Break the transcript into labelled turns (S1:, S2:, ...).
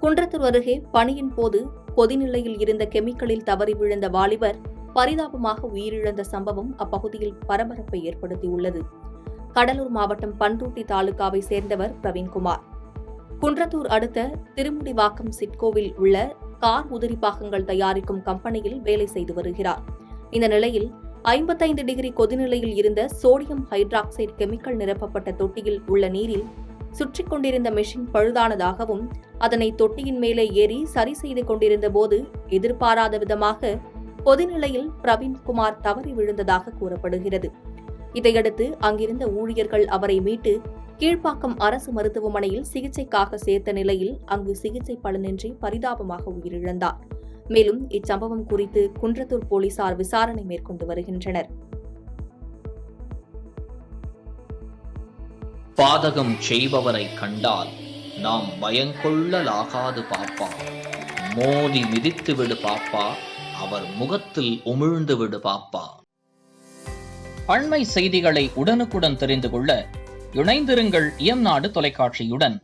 S1: குன்றத்தூர் அருகே பணியின் போது கொதிநிலையில் இருந்த கெமிக்கலில் தவறி விழுந்த வாலிபர் பரிதாபமாக உயிரிழந்த சம்பவம் அப்பகுதியில் பரபரப்பை ஏற்படுத்தியுள்ளது. கடலூர் மாவட்டம் பண்ருட்டி தாலுகாவை சேர்ந்தவர் பிரவீன்குமார். குன்றத்தூர் அடுத்த திருமுடிவாக்கம் சிட்கோவில் உள்ள கார் உதிரி பாகங்கள் தயாரிக்கும் கம்பெனியில் வேலை செய்து வருகிறார். இந்த நிலையில் 55 டிகிரி கொதிநிலையில் இருந்த சோடியம் ஹைட்ராக்சைடு கெமிக்கல் நிரப்பப்பட்ட தொட்டியில் உள்ள நீரில் சுற்றிக் கொண்டிருந்த மெஷின் பழுதானதாகவும் அதனை தொட்டியின் மேலே ஏறி சரி செய்து கொண்டிருந்த போது எதிர்பாராத விதமாக கொதிநிலையில் பிரவீன்குமார் தவறி விழுந்ததாக கூறப்படுகிறது. இதையடுத்து அங்கிருந்த ஊழியர்கள் அவரை மீட்டு கீழ்ப்பாக்கம் அரசு மருத்துவமனையில் சிகிச்சைக்காக சேர்த்த நிலையில் அங்கு சிகிச்சை பலனின்றி பரிதாபமாக உயிரிழந்தார். மேலும் இச்சம்பவம் குறித்து குன்றத்தூர் போலீசார் விசாரணை மேற்கொண்டு வருகின்றனர்.
S2: பாதகம் செய்பவரை கண்டால் நாம் பயங்கொள்ளலாகாது பாப்பா, மோதி மிதித்து விடு பாப்பா, அவர் முகத்தில் உமிழ்ந்து விடு பாப்பா. அண்மை செய்திகளை உடனுக்குடன் தெரிந்து கொள்ள இணைந்திருங்கள் இயம்நாடு தொலைக்காட்சியுடன்.